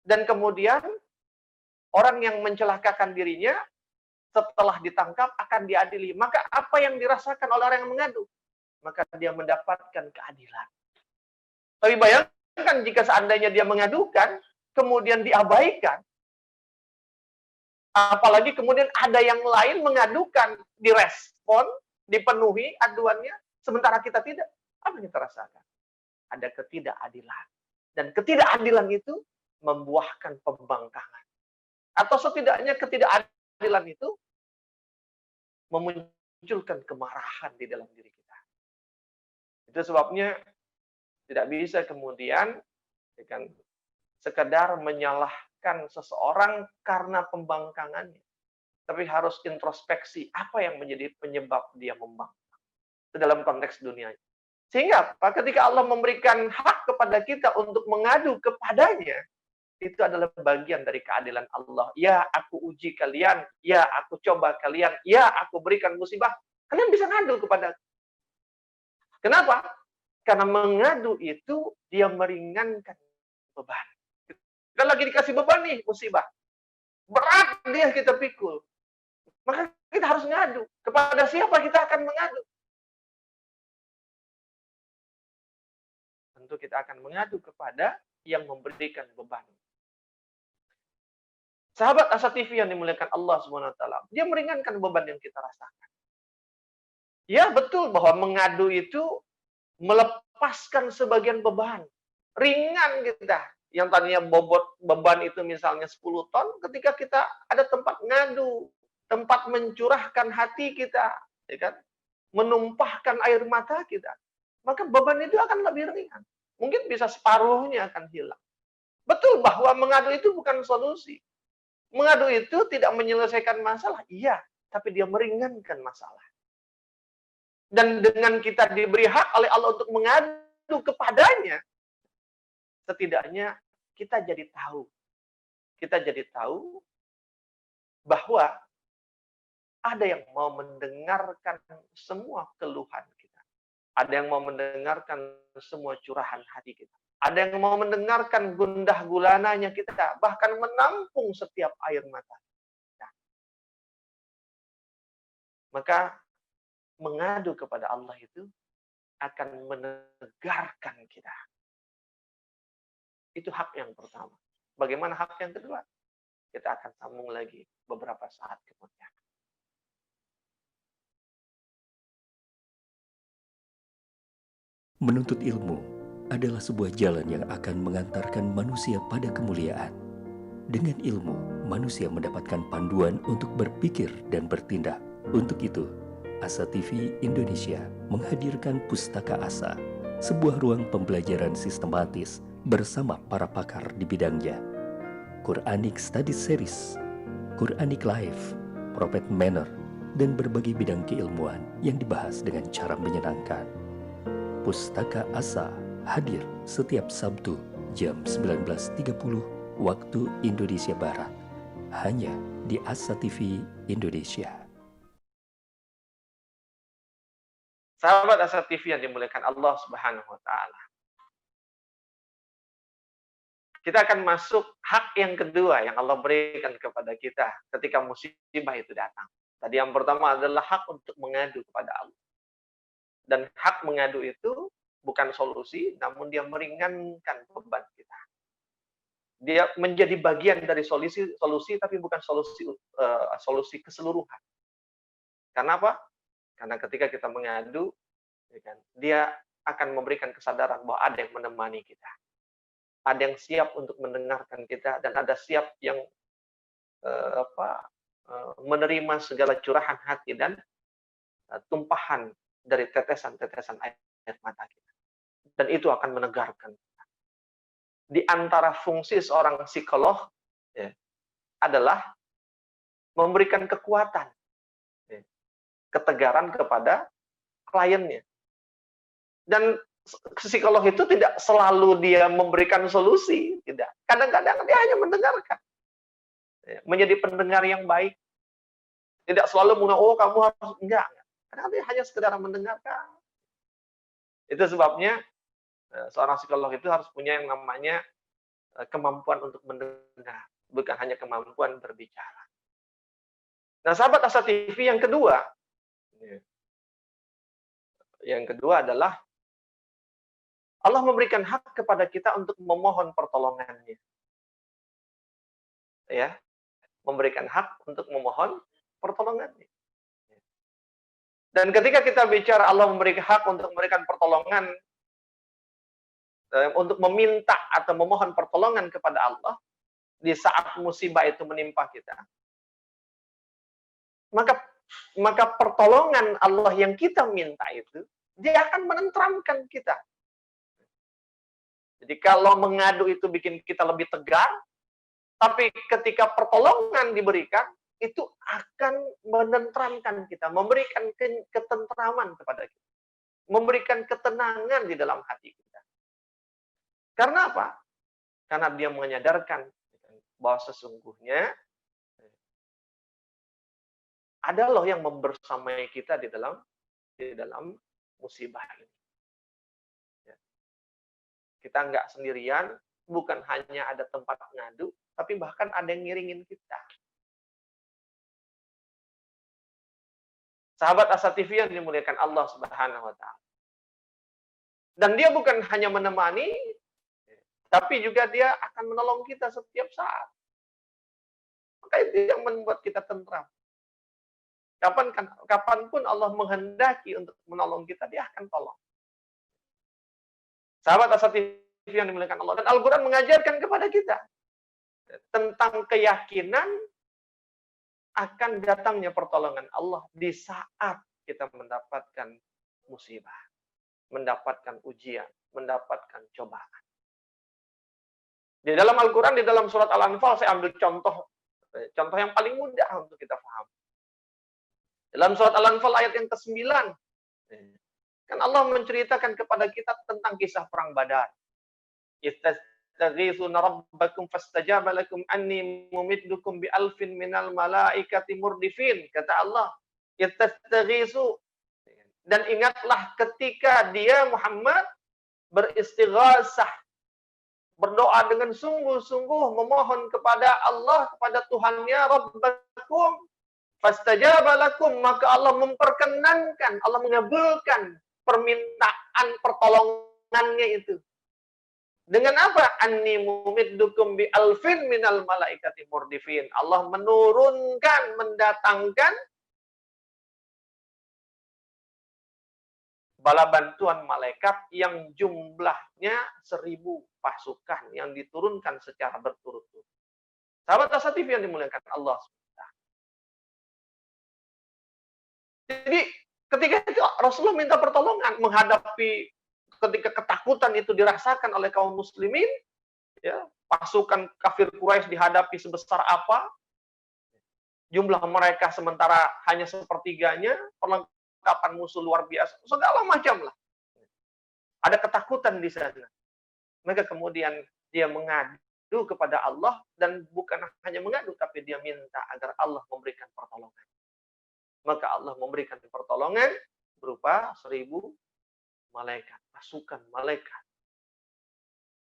A: dan kemudian orang yang mencelakakan dirinya setelah ditangkap akan diadili. Maka apa yang dirasakan oleh orang yang mengadu? Maka dia mendapatkan keadilan. Tapi bayangkan jika seandainya dia mengadukan, kemudian diabaikan, apalagi kemudian ada yang lain mengadukan, direspon, dipenuhi aduannya, sementara kita tidak. Apa yang kita rasakan? Ada ketidakadilan. Dan ketidakadilan itu membuahkan pembangkangan. Atau setidaknya ketidakadilan itu memunculkan kemarahan di dalam diri kita. Itu sebabnya tidak bisa kemudian dengan sekedar menyalahkan seseorang karena pembangkangannya. Tapi harus introspeksi apa yang menjadi penyebab dia membangkang. Itu dalam konteks dunianya. Sehingga apa? Ketika Allah memberikan hak kepada kita untuk mengadu kepadanya, itu adalah bagian dari keadilan Allah. Ya, aku uji kalian. Ya, aku coba kalian. Ya, aku berikan musibah. Kalian bisa ngadu kepada. Kenapa? Karena mengadu itu dia meringankan beban. Kita lagi dikasih beban nih, musibah. Berat dia kita pikul. Maka kita harus ngadu. Kepada siapa kita akan mengadu? Tentu kita akan mengadu kepada yang memberikan beban. Sahabat Asa TV yang dimuliakan Allah SWT, dia meringankan beban yang kita rasakan. Ya, betul bahwa mengadu itu melepaskan sebagian beban. Ringan kita. Yang tadinya bobot beban itu misalnya 10 ton, ketika kita ada tempat ngadu, tempat mencurahkan hati kita, ya kan? Menumpahkan air mata kita, maka beban itu akan lebih ringan. Mungkin bisa separuhnya akan hilang. Betul bahwa mengadu itu bukan solusi. Mengadu itu tidak menyelesaikan masalah, iya, tapi dia meringankan masalah. Dan dengan kita diberi hak oleh Allah untuk mengadu kepadanya, setidaknya kita jadi tahu. Kita jadi tahu bahwa ada yang mau mendengarkan semua keluhan kita. Ada yang mau mendengarkan semua curahan hati kita. Ada yang mau mendengarkan gundah gulananya kita, bahkan menampung setiap air mata kita. Maka mengadu kepada Allah itu akan menegarkan kita. Itu hak yang pertama. Bagaimana hak yang kedua? Kita akan sambung lagi beberapa saat kemudian.
B: Menuntut ilmu adalah sebuah jalan yang akan mengantarkan manusia pada kemuliaan. Dengan ilmu, manusia mendapatkan panduan untuk berpikir dan bertindak. Untuk itu, Asa TV Indonesia menghadirkan Pustaka Asa, sebuah ruang pembelajaran sistematis bersama para pakar di bidangnya. Quranic Study Series, Quranic Life, Prophet Manner, dan berbagai bidang keilmuan yang dibahas dengan cara menyenangkan. Pustaka Asa hadir setiap Sabtu jam 19.30 waktu Indonesia Barat, hanya di Asa TV Indonesia.
A: Sahabat Asa TV yang dimuliakan Allah Subhanahu wa taala. Kita akan masuk hak yang kedua yang Allah berikan kepada kita ketika musibah itu datang. Tadi yang pertama adalah hak untuk mengadu kepada Allah. Dan hak mengadu itu bukan solusi, namun dia meringankan beban kita. Dia menjadi bagian dari solusi tapi bukan solusi keseluruhan. Karena apa? Karena ketika kita mengadu, ya kan, dia akan memberikan kesadaran bahwa ada yang menemani kita. Ada yang siap untuk mendengarkan kita, dan ada siap yang menerima segala curahan hati dan tumpahan dari tetesan-tetesan air mata kita. Dan itu akan menegarkan. Di antara fungsi seorang psikolog ya, adalah memberikan kekuatan, ya, ketegaran kepada kliennya. Dan psikolog itu tidak selalu dia memberikan solusi, tidak. Kadang-kadang dia hanya mendengarkan. Ya, menjadi pendengar yang baik. Tidak selalu mengatakan, oh kamu harus, enggak. Kadang dia hanya sekedar mendengarkan. Itu sebabnya seorang psikolog itu harus punya yang namanya kemampuan untuk mendengar, bukan hanya kemampuan berbicara. Nah, sahabat Asa TV, yang kedua adalah Allah memberikan hak kepada kita untuk memohon pertolongannya. Ya, memberikan hak untuk memohon pertolongannya. Dan ketika kita bicara Allah memberikan hak untuk memberikan pertolongan, untuk meminta atau memohon pertolongan kepada Allah di saat musibah itu menimpa kita, maka pertolongan Allah yang kita minta itu, dia akan menenteramkan kita. Jadi kalau mengadu itu bikin kita lebih tegar, tapi ketika pertolongan diberikan, itu akan menenteramkan kita, memberikan ketentraman kepada kita, memberikan ketenangan di dalam hati kita. Karena apa? Karena dia menyadarkan bahwa sesungguhnya ada loh yang membersamai kita di dalam musibah ini. Kita nggak sendirian, bukan hanya ada tempat ngadu, tapi bahkan ada yang ngiringin kita. Sahabat Asa TV yang dimuliakan Allah Subhanahu wa Ta'ala. Dan dia bukan hanya menemani, tapi juga dia akan menolong kita setiap saat. Maka itu yang membuat kita tentram. Kapanpun Allah menghendaki untuk menolong kita, dia akan tolong. Sahabat Asa TV yang dimuliakan Allah. Dan Al-Quran mengajarkan kepada kita tentang keyakinan akan datangnya pertolongan Allah di saat kita mendapatkan musibah, mendapatkan ujian, mendapatkan cobaan. Di dalam Al-Quran, di dalam surat Al-Anfal, saya ambil contoh yang paling mudah untuk kita paham. Dalam surat Al-Anfal ayat yang ke-9, kan Allah menceritakan kepada kita tentang kisah perang Badar. Istaghithuna rabbakum fastajaba lakum anni mumiddukum bi alfin minal malaikati murdifin. Kata Allah, istaghisu. Dan ingatlah ketika dia Muhammad beristighasah, berdoa dengan sungguh-sungguh memohon kepada Allah, kepada Tuhannya, Rabbakum fastajaba lakum, maka Allah memperkenankan, Allah mengabulkan permintaan pertolongannya itu. Dengan apa? Anni mumiddukum bi alfin minal malaikati murdifin. Allah menurunkan, mendatangkan bala bantuan malaikat yang jumlahnya 1000 pasukan yang diturunkan secara berturut-turut. Sahabat Asa TV yang dimuliakan Allah SWT. Jadi ketika itu Rasulullah minta pertolongan menghadapi ketika ketakutan itu dirasakan oleh kaum muslimin, ya, pasukan kafir Quraisy dihadapi sebesar apa, jumlah mereka sementara hanya sepertiganya, perlengkapan musuh luar biasa, segala macam lah. Ada ketakutan di sana. Maka kemudian dia mengadu kepada Allah, dan bukan hanya mengadu, tapi dia minta agar Allah memberikan pertolongan. Maka Allah memberikan pertolongan berupa 1000 malaikat, pasukan malaikat.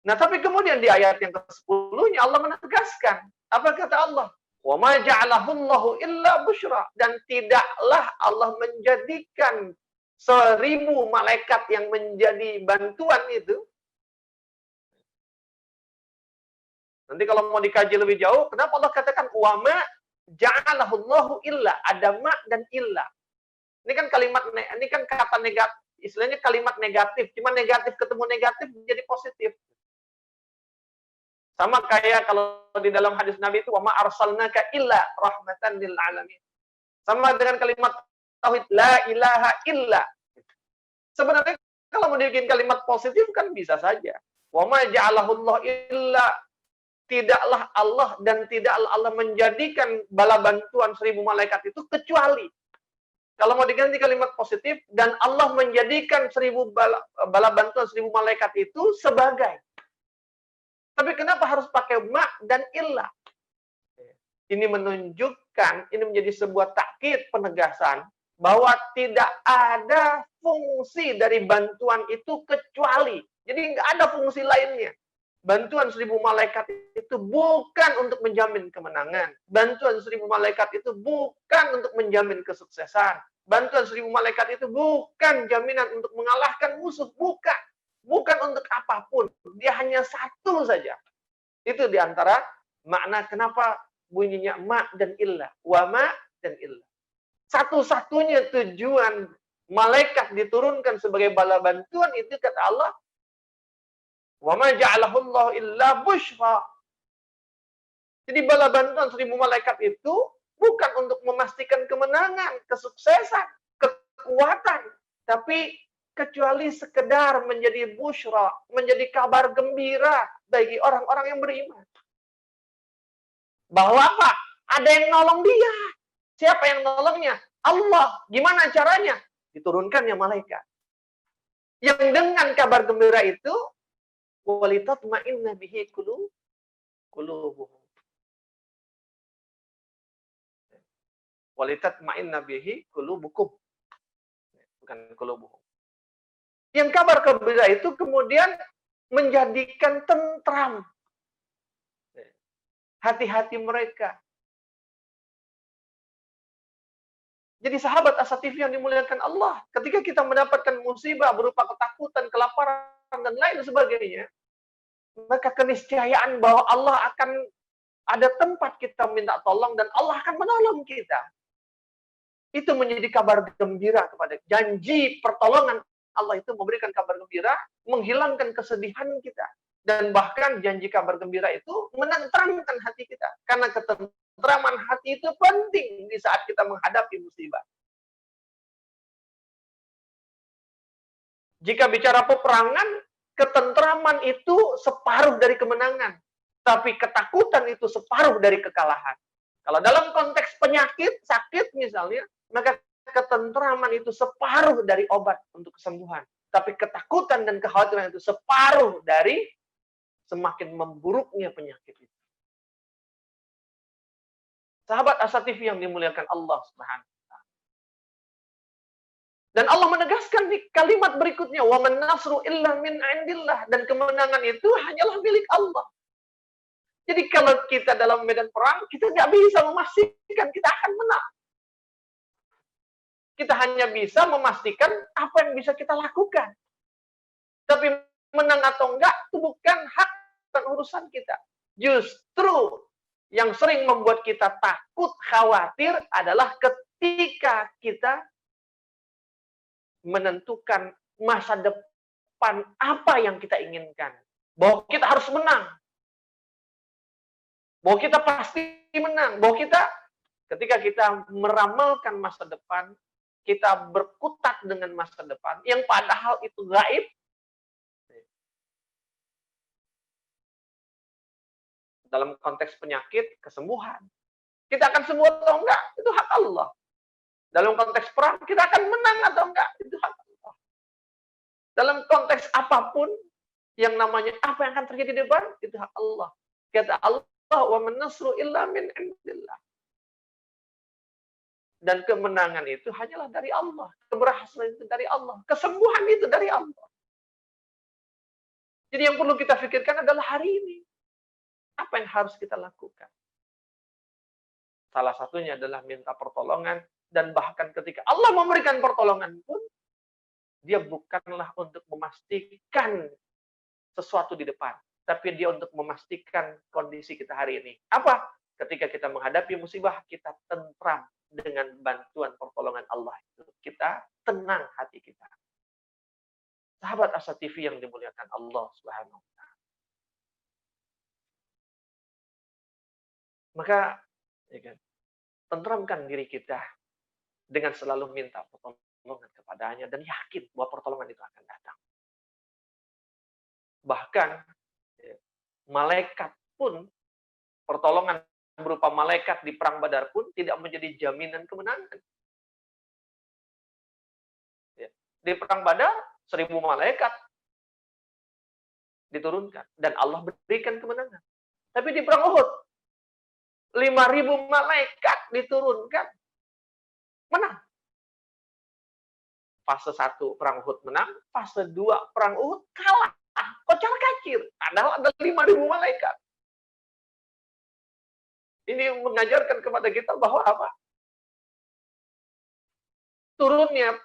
A: Nah, tapi kemudian di ayat yang ke-10-nya Allah menegaskan, apa kata Allah? Wa ma ja'alahu Allahu illa busyra, dan tidaklah Allah menjadikan 1000 malaikat yang menjadi bantuan itu. Nanti kalau mau dikaji lebih jauh, kenapa Allah katakan wa ma ja'alahullahu illa, ada ma dan illa. Ini kan ini kan kata negatif, istilahnya kalimat negatif, cuma negatif ketemu negatif jadi positif. Sama kayak kalau di dalam hadis Nabi itu wa ma arsalnaka illa rahmatan lil alamin. Sama dengan kalimat tauhid la ilaha illa. Sebenarnya kalau mau dibikin kalimat positif kan bisa saja. Wa ma ja'alahullahu illa, tidaklah Allah dan tidaklah Allah menjadikan bala bantuan 1000 malaikat itu kecuali. Kalau mau diganti kalimat positif, dan Allah menjadikan 1000 bala bantuan 1000 malaikat itu sebagai. Tapi kenapa harus pakai ma dan illa? Ini menunjukkan, ini menjadi sebuah takkid, penegasan, bahwa tidak ada fungsi dari bantuan itu kecuali. Jadi nggak ada fungsi lainnya. Bantuan 1000 malaikat itu bukan untuk menjamin kemenangan. Bantuan 1000 malaikat itu bukan untuk menjamin kesuksesan. Bantuan 1000 malaikat itu bukan jaminan untuk mengalahkan musuh. Bukan. Bukan untuk apapun. Dia hanya satu saja. Itu diantara makna kenapa bunyinya ma dan illa. Wa ma dan illa. Satu-satunya tujuan malaikat diturunkan sebagai bala bantuan itu kata Allah, wa ma ja'alahullahu illa busyra. Jadi bala bantuan 1000 malaikat itu bukan untuk memastikan kemenangan, kesuksesan, kekuatan, tapi kecuali sekedar menjadi busyra, menjadi kabar gembira bagi orang-orang yang beriman. Bahwa apa? Ada yang nolong dia. Siapa yang nolongnya? Allah. Gimana caranya? Diturunkannya malaikat. Yang dengan kabar gembira itu walitatma'inna bihi qulubuhum. Walitatma'inna bihi qulubukum. Bukan qulubuhum. Yang kabar gembira itu kemudian menjadikan tentram hati-hati mereka. Jadi sahabat Asa-TV yang dimuliakan Allah, ketika kita mendapatkan musibah berupa ketakutan, kelaparan, dan lain sebagainya, maka keniscayaan bahwa Allah akan ada tempat kita minta tolong dan Allah akan menolong kita. Itu menjadi kabar gembira kepada janji pertolongan Allah itu memberikan kabar gembira, menghilangkan kesedihan kita. Dan bahkan janji kabar gembira itu menenteramkan hati kita. Karena ketentraman hati itu penting di saat kita menghadapi musibah. Jika bicara peperangan, ketentraman itu separuh dari kemenangan. Tapi ketakutan itu separuh dari kekalahan. Kalau dalam konteks penyakit, sakit misalnya, maka ketentraman itu separuh dari obat untuk kesembuhan. Tapi ketakutan dan kekhawatiran itu separuh dari semakin memburuknya penyakit itu. Sahabat Asa-TV yang dimuliakan Allah Subhanahu wa taala. Dan Allah menegaskan di kalimat berikutnya, wa man nasru illa min indillah, dan kemenangan itu hanyalah milik Allah. Jadi kalau kita dalam medan perang, kita nggak bisa memastikan kita akan menang. Kita hanya bisa memastikan apa yang bisa kita lakukan. Tapi menang atau enggak, itu bukan hak dan urusan kita. Justru yang sering membuat kita takut, khawatir adalah ketika kita menentukan masa depan apa yang kita inginkan. Bahwa kita harus menang. Bahwa kita pasti menang. Bahwa kita, ketika kita meramalkan masa depan, kita berkutat dengan masa depan, yang padahal itu gaib, dalam konteks penyakit, kesembuhan. Kita akan sembuh atau enggak, itu hak Allah. Dalam konteks perang, kita akan menang atau enggak, itu hak Allah. Dalam konteks apapun, yang namanya apa yang akan terjadi di depan, itu hak Allah. Kata Allah, wa man nasru illa min indillah. Dan kemenangan itu hanyalah dari Allah. Keberhasilan itu dari Allah. Kesembuhan itu dari Allah. Jadi yang perlu kita pikirkan adalah hari ini. Apa yang harus kita lakukan? Salah satunya adalah minta pertolongan, dan bahkan ketika Allah memberikan pertolongan pun, dia bukanlah untuk memastikan sesuatu di depan, tapi dia untuk memastikan kondisi kita hari ini. Apa? Ketika kita menghadapi musibah, kita tentram dengan bantuan pertolongan Allah itu. Kita tenang hati kita. Sahabat Asa TV yang dimuliakan Allah Subhanahu. Maka, ya kan, tentramkan diri kita dengan selalu minta pertolongan kepadanya dan yakin bahwa pertolongan itu akan datang. Bahkan, ya, malaikat pun, pertolongan berupa malaikat di perang Badar pun tidak menjadi jaminan kemenangan. Ya. Di perang Badar, 1000 malaikat diturunkan dan Allah berikan kemenangan. Tapi di perang Uhud, 5.000 malaikat diturunkan. Menang. Fase 1 perang Uhud menang, fase 2 perang Uhud kalah. Kocar-kacir. Padahal ada 5.000 malaikat. Ini mengajarkan kepada kita bahwa apa? Turunnya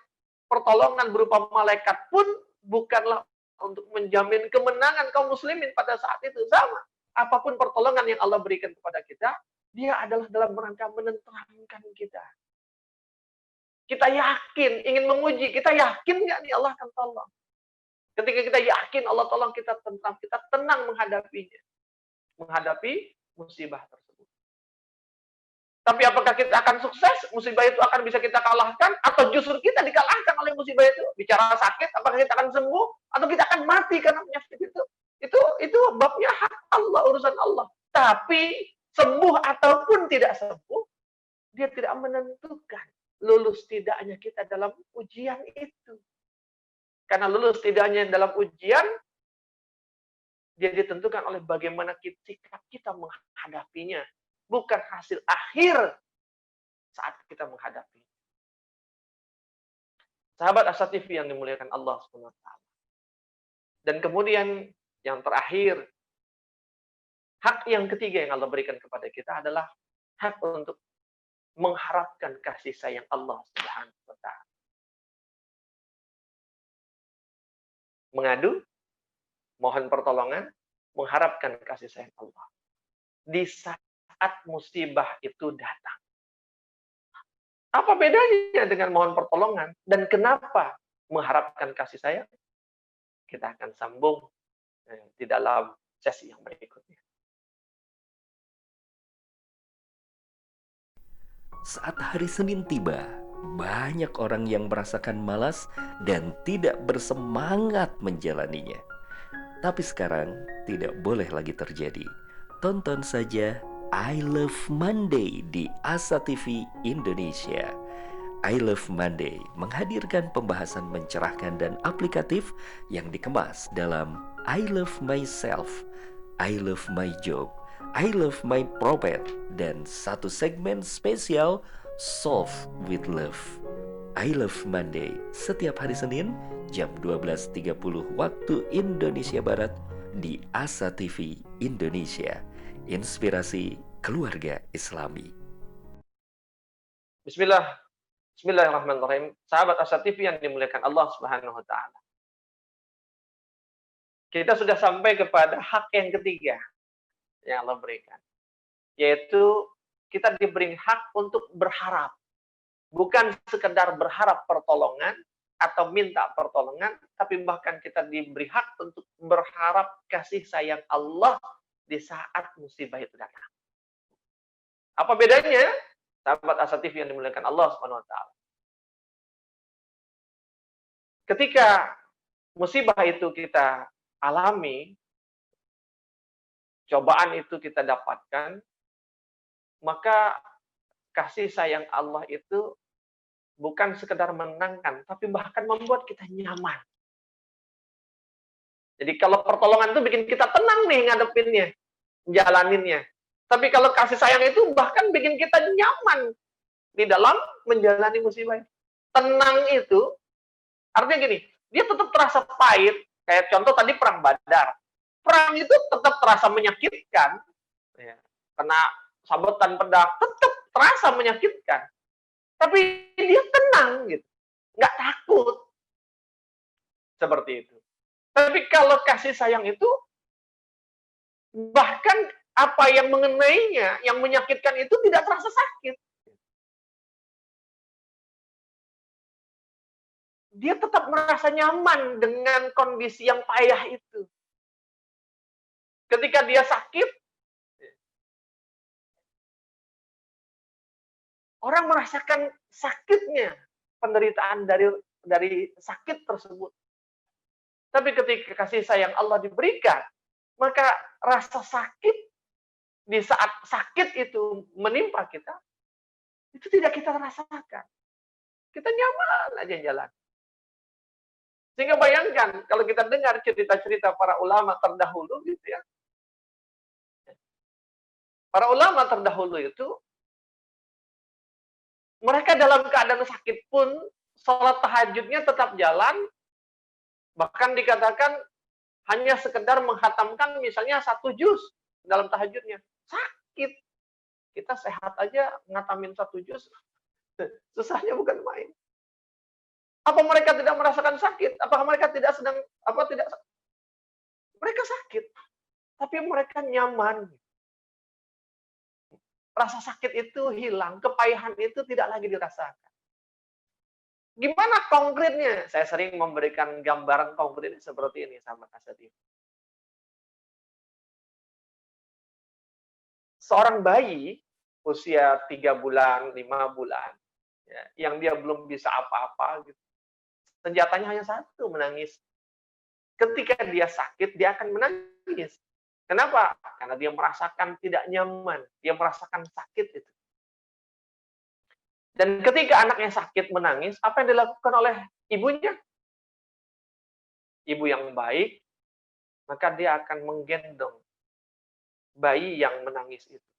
A: pertolongan berupa malaikat pun bukanlah untuk menjamin kemenangan kaum muslimin pada saat itu. Sama. Apapun pertolongan yang Allah berikan kepada kita, dia adalah dalam rangka menenteramkan kita. Kita yakin, ingin menguji. Kita yakin nggak nih Allah akan tolong? Ketika kita yakin Allah tolong, kita tentram, kita tenang menghadapinya. Menghadapi musibah tersebut. Tapi apakah kita akan sukses? Musibah itu akan bisa kita kalahkan? Atau justru kita dikalahkan oleh musibah itu? Bicara sakit, apakah kita akan sembuh? Atau kita akan mati karena penyakit itu? Itu babnya hak Allah, urusan Allah. Tapi sembuh ataupun tidak sembuh, dia tidak menentukan lulus tidaknya kita dalam ujian itu. Karena lulus tidaknya dalam ujian, dia ditentukan oleh bagaimana sikap kita menghadapinya. Bukan hasil akhir saat kita menghadapi. Sahabat Asa TV yang dimuliakan Allah SWT. Dan kemudian yang terakhir, hak yang ketiga yang Allah berikan kepada kita adalah hak untuk mengharapkan kasih sayang Allah Subhanahu wa taala. Mengadu, mohon pertolongan, mengharapkan kasih sayang Allah. Di saat musibah itu datang. Apa bedanya dengan mohon pertolongan dan kenapa mengharapkan kasih sayang? Kita akan sambung di dalam sesi yang berikutnya.
B: Saat hari Senin tiba, banyak orang yang merasakan malas dan tidak bersemangat menjalaninya. Tapi sekarang tidak boleh lagi terjadi. Tonton saja I Love Monday di Asa TV Indonesia. I Love Monday menghadirkan pembahasan mencerahkan dan aplikatif yang dikemas dalam I Love Myself, I Love My Job, I Love My Prophet, dan satu segmen spesial Solve with Love. I Love Monday setiap hari Senin jam 12.30 waktu Indonesia Barat di Asa TV Indonesia. Inspirasi keluarga Islami.
A: Bismillahirrahmanirrahim. Sahabat Asa TV yang dimuliakan Allah Subhanahu wa taala. Kita sudah sampai kepada hak yang ketiga yang Allah berikan, yaitu kita diberi hak untuk berharap. Bukan sekedar berharap pertolongan atau minta pertolongan, tapi bahkan kita diberi hak untuk berharap kasih sayang Allah di saat musibah itu datang. Apa bedanya? Sahabat Asa TV yang dimuliakan Allah Subhanahu wa taala. Ketika musibah itu kita alami, cobaan itu kita dapatkan, maka kasih sayang Allah itu bukan sekedar menenangkan, tapi bahkan membuat kita nyaman. Jadi kalau pertolongan itu bikin kita tenang nih ngadepinnya, jalaninnya. Tapi kalau kasih sayang itu bahkan bikin kita nyaman di dalam menjalani musibah. Tenang itu artinya gini, dia tetap terasa pahit. Kayak contoh tadi perang Badar. Perang itu tetap terasa menyakitkan. Ya, kena sabetan pedang, tetap terasa menyakitkan. Tapi dia tenang gitu, nggak takut. Seperti itu. Tapi kalau kasih sayang itu, bahkan apa yang mengenainya, yang menyakitkan itu tidak terasa sakit. Dia tetap merasa nyaman dengan kondisi yang payah itu. Ketika dia sakit, orang merasakan sakitnya penderitaan dari sakit tersebut. Tapi ketika kasih sayang Allah diberikan, maka rasa sakit di saat sakit itu menimpa kita, itu tidak kita rasakan. Kita nyaman aja jalan. Sehingga bayangkan, kalau kita dengar cerita-cerita para ulama terdahulu gitu ya. Para ulama terdahulu itu, mereka dalam keadaan sakit pun, sholat tahajudnya tetap jalan, bahkan dikatakan hanya sekedar menghatamkan misalnya 1 juz dalam tahajudnya. Sakit. Kita sehat aja ngatamin 1 juz, susahnya bukan main. Apa mereka tidak merasakan sakit? Apakah mereka tidak sedang tidak? Mereka sakit, tapi mereka nyaman. Rasa sakit itu hilang, kepayahan itu tidak lagi dirasakan. Gimana konkretnya? Saya sering memberikan gambaran konkret seperti ini sama Kasati. Seorang bayi usia 3 bulan, 5 bulan, ya, yang dia belum bisa apa-apa gitu. Senjatanya hanya satu, menangis. Ketika dia sakit, dia akan menangis. Kenapa? Karena dia merasakan tidak nyaman. Dia merasakan sakit itu. Dan ketika anaknya sakit menangis, apa yang dilakukan oleh ibunya? Ibu yang baik, maka dia akan menggendong bayi yang menangis itu.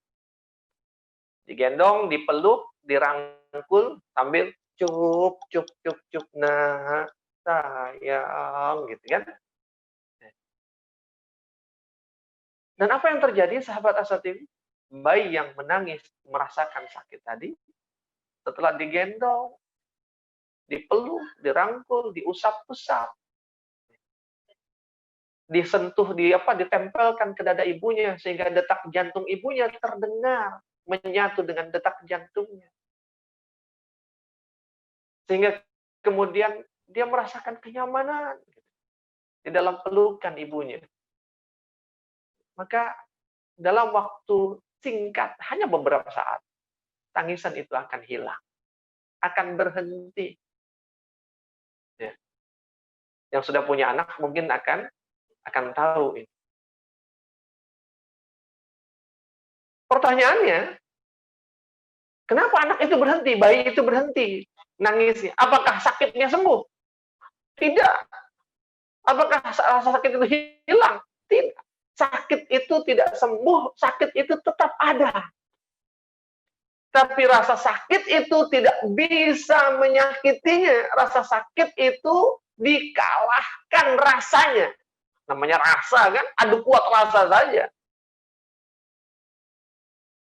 A: Digendong, dipeluk, dirangkul, sambil cup, cup, cup, cup, nah, sayang, gitu kan. Dan apa yang terjadi, sahabat Asatiri? Bayi yang menangis, merasakan sakit tadi, setelah digendong, dipeluk, dirangkul, diusap-usap, disentuh, ditempelkan ke dada ibunya, sehingga detak jantung ibunya terdengar, menyatu dengan detak jantungnya. Sehingga kemudian dia merasakan kenyamanan di dalam pelukan ibunya. Maka dalam waktu singkat, hanya beberapa saat, tangisan itu akan hilang, akan berhenti. Ya. Yang sudah punya anak mungkin akan tahu ini. Pertanyaannya, kenapa anak itu berhenti, bayi itu berhenti nangisnya? Apakah sakitnya sembuh? Tidak. Apakah rasa sakit itu hilang? Tidak. Sakit itu tidak sembuh, sakit itu tetap ada. Tapi rasa sakit itu tidak bisa menyakitinya. Rasa sakit itu dikalahkan rasanya. Namanya rasa kan, adu kuat rasa saja.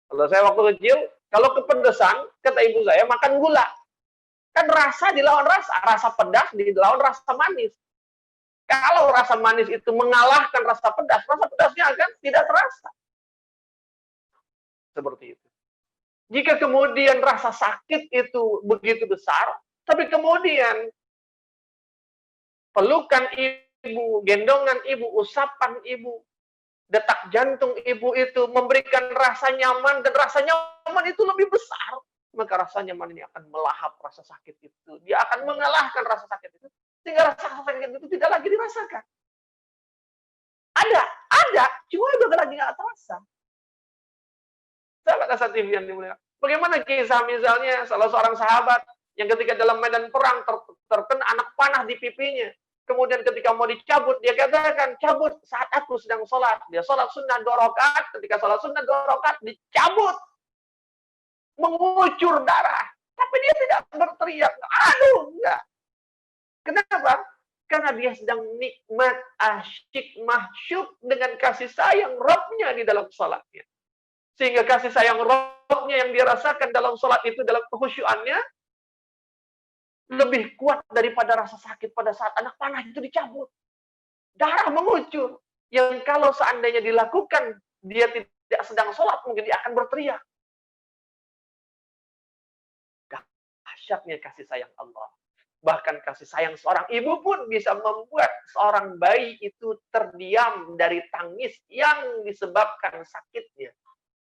A: Kalau saya waktu kecil, kalau kepedesan, kata ibu saya, makan gula. Kan rasa dilawan rasa pedas dilawan rasa manis. Kalau rasa manis itu mengalahkan rasa pedasnya akan tidak terasa. Seperti itu. Jika kemudian rasa sakit itu begitu besar, tapi kemudian pelukan ibu, gendongan ibu, usapan ibu, detak jantung ibu itu memberikan rasa nyaman, dan rasa nyaman itu lebih besar, maka rasa nyaman ini akan melahap rasa sakit itu. Dia akan mengalahkan rasa sakit itu, sehingga rasa sakit itu tidak lagi dirasakan. Ada, cuma udah lagi nggak terasa. Sahabat Asatiri yang dimuliakan. Bagaimana kisah misalnya salah seorang sahabat yang ketika dalam medan perang terkena anak panah di pipinya. Kemudian ketika mau dicabut, dia katakan, cabut saat aku sedang sholat. Dia sholat sunnah 2 rakaat, ketika sholat sunnah 2 rakaat, dicabut. Mengucur darah. Tapi dia tidak berteriak. Aduh, enggak. Kenapa? Karena dia sedang nikmat, asyik, mahsyuk dengan kasih sayang Rabb-nya di dalam sholatnya. Sehingga kasih sayang Rabb-nya yang dirasakan dalam sholat itu, dalam kehusyuannya, lebih kuat daripada rasa sakit pada saat anak panah itu dicabut. Darah mengucur. Yang kalau seandainya dilakukan, dia tidak sedang sholat, mungkin dia akan berteriak. Dahsyatnya kasih sayang Allah. Bahkan kasih sayang seorang ibu pun bisa membuat seorang bayi itu terdiam dari tangis yang disebabkan sakitnya.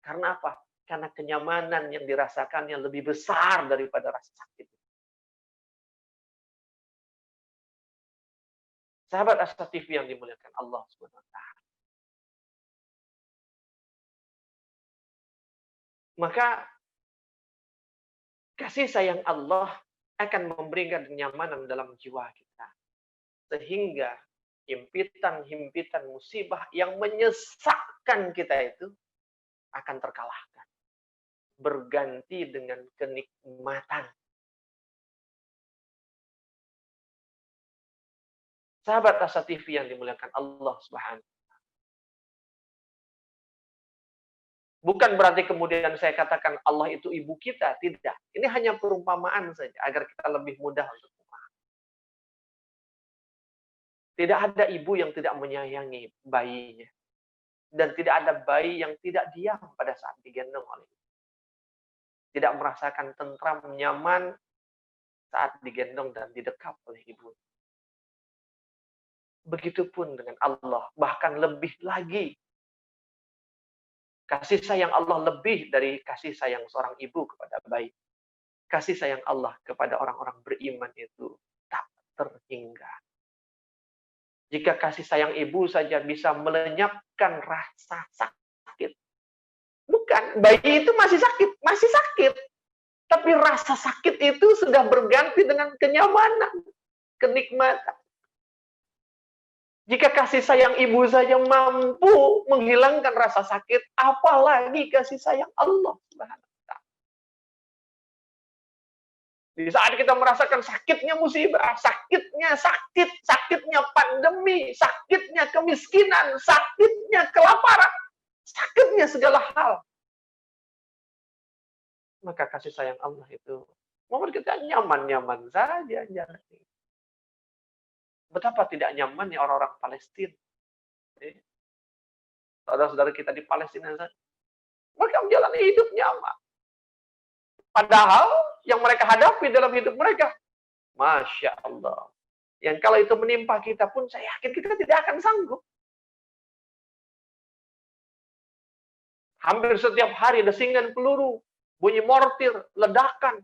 A: Karena apa? Karena kenyamanan yang dirasakannya lebih besar daripada rasa sakit. Sahabat Asa TV yang dimuliakan Allah SWT. Maka kasih sayang Allah akan memberikan kenyamanan dalam jiwa kita. Sehingga himpitan-himpitan musibah yang menyesakkan kita itu akan terkalahkan. Berganti dengan kenikmatan. Sahabat Asa TV yang dimuliakan Allah Subhanahu. Bukan berarti kemudian saya katakan Allah itu ibu kita, tidak. Ini hanya perumpamaan saja agar kita lebih mudah untuk memahami. Tidak ada ibu yang tidak menyayangi bayinya. Dan tidak ada bayi yang tidak diam pada saat digendong oleh ibu. Tidak merasakan tentram, nyaman saat digendong dan didekap oleh ibu. Begitupun dengan Allah, bahkan lebih lagi. Kasih sayang Allah lebih dari kasih sayang seorang ibu kepada bayi. Kasih sayang Allah kepada orang-orang beriman itu tak terhingga. Jika kasih sayang ibu saja bisa melenyapkan rasa sakit. Bukan, bayi itu masih sakit. Tapi rasa sakit itu sudah berganti dengan kenyamanan, kenikmatan. Jika kasih sayang ibu saja mampu menghilangkan rasa sakit, apalagi kasih sayang Allah Subhanahu wa Ta'ala. Di saat kita merasakan sakitnya musibah, sakitnya pandemi, sakitnya kemiskinan, sakitnya kelaparan, sakitnya segala hal. Maka kasih sayang Allah itu membuat kita nyaman-nyaman saja jalani. Betapa tidak nyamannya orang-orang Palestina. Saudara-saudara kita di Palestina, mereka menjalani hidup nyaman. Padahal yang mereka hadapi dalam hidup mereka, Masya Allah. Yang kalau itu menimpa kita pun, saya yakin kita tidak akan sanggup. Hampir setiap hari desingan peluru, bunyi mortir, ledakan,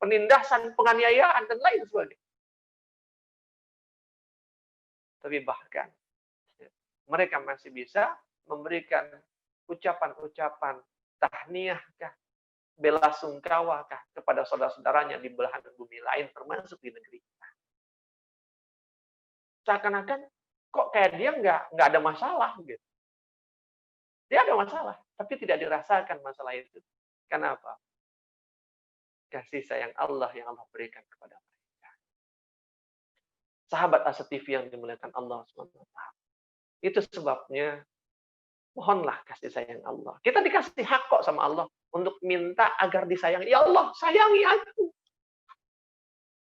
A: penindasan, penganiayaan, dan lain sebagainya. Tapi bahkan mereka masih bisa memberikan ucapan-ucapan tahniahkah, bela sungkawakah kepada saudara-saudaranya di belahan bumi lain, termasuk di negeri kita. Seakan-akan kok kayak dia nggak ada masalah gitu. Dia ada masalah, tapi tidak dirasakan masalah itu. Kenapa? Kasih sayang Allah yang Allah berikan kepada mereka. Sahabat Asa TV yang dimuliakan Allah SWT. Itu sebabnya mohonlah kasih sayang Allah. Kita dikasih hak kok sama Allah untuk minta agar disayangi. Ya Allah, sayangi aku.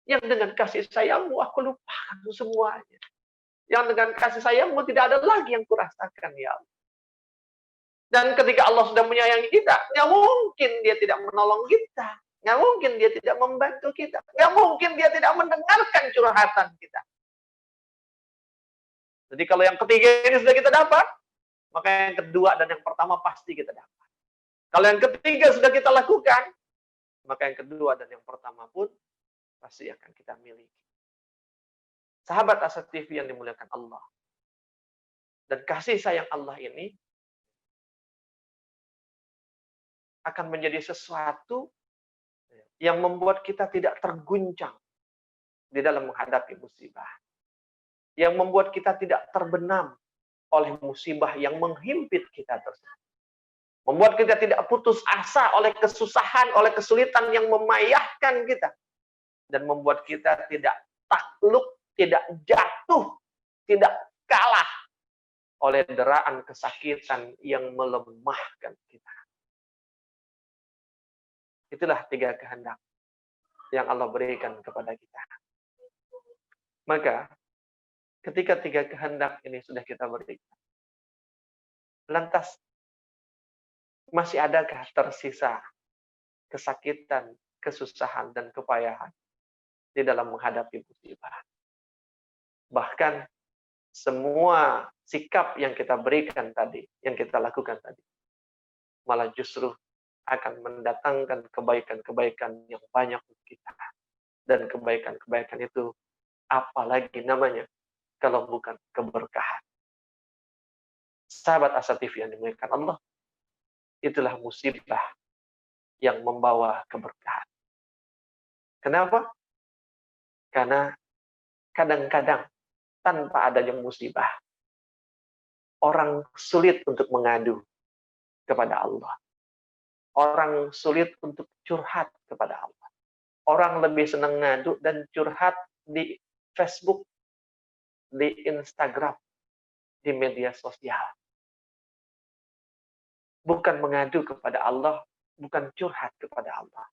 A: Yang dengan kasih sayangmu aku lupakan semuanya. Yang dengan kasih sayangmu tidak ada lagi yang kurasakan, ya Allah. Dan ketika Allah sudah menyayangi kita, nggak mungkin dia tidak menolong kita. Nggak mungkin dia tidak membantu kita. Nggak mungkin dia tidak mendengarkan curhatan kita. Jadi kalau yang ketiga ini sudah kita dapat, maka yang kedua dan yang pertama pasti kita dapat. Kalau yang ketiga sudah kita lakukan, maka yang kedua dan yang pertama pun pasti akan kita miliki. Sahabat Asa TV yang dimuliakan Allah. Dan kasih sayang Allah ini akan menjadi sesuatu yang membuat kita tidak terguncang di dalam menghadapi musibah. Yang membuat kita tidak terbenam oleh musibah yang menghimpit kita tersebut. Membuat kita tidak putus asa oleh kesusahan, oleh kesulitan yang memayahkan kita. Dan membuat kita tidak takluk, tidak jatuh, tidak kalah oleh deraan kesakitan yang melemahkan kita. Itulah tiga kehendak. yang Allah berikan kepada kita. Maka ketika tiga kehendak ini sudah kita berikan, lantas masih adakah tersisa kesakitan, kesusahan, dan kepayahan di dalam menghadapi musibah? Bahkan semua sikap yang kita berikan tadi, yang kita lakukan tadi, malah justru akan mendatangkan kebaikan-kebaikan yang banyak untuk kita. Dan kebaikan-kebaikan itu apalagi namanya kalau bukan keberkahan. Sahabat Asa TV yang dimuliakan Allah, itulah musibah yang membawa keberkahan. Kenapa? Karena kadang-kadang tanpa adanya musibah, orang sulit untuk mengadu kepada Allah. Orang sulit untuk curhat kepada Allah. Orang lebih senang ngadu dan curhat di Facebook, di Instagram, di media sosial. Bukan mengadu kepada Allah, bukan curhat kepada Allah.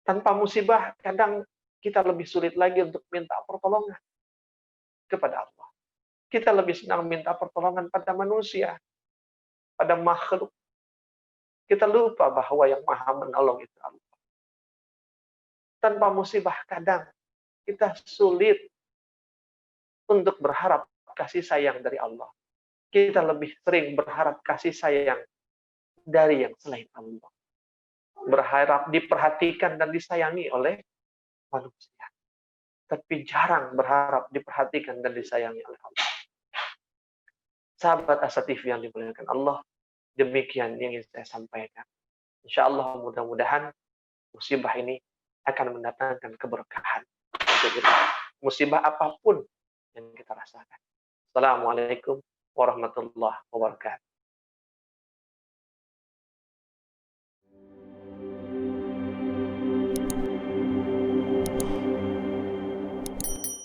A: Tanpa musibah, kadang kita lebih sulit lagi untuk minta pertolongan kepada Allah. Kita lebih senang minta pertolongan pada manusia, pada makhluk. Kita lupa bahwa yang maha menolong itu Allah. Tanpa musibah, kadang kita sulit untuk berharap kasih sayang dari Allah. Kita lebih sering berharap kasih sayang dari yang selain Allah. Berharap diperhatikan dan disayangi oleh manusia. Tapi jarang berharap diperhatikan dan disayangi oleh Allah. Sahabat Asa TV yang dimuliakan Allah, demikian yang ingin saya sampaikan. Insya Allah mudah-mudahan musibah ini akan mendatangkan keberkahan untuk kita. Musibah apapun yang kita rasakan. Assalamualaikum warahmatullahi wabarakatuh.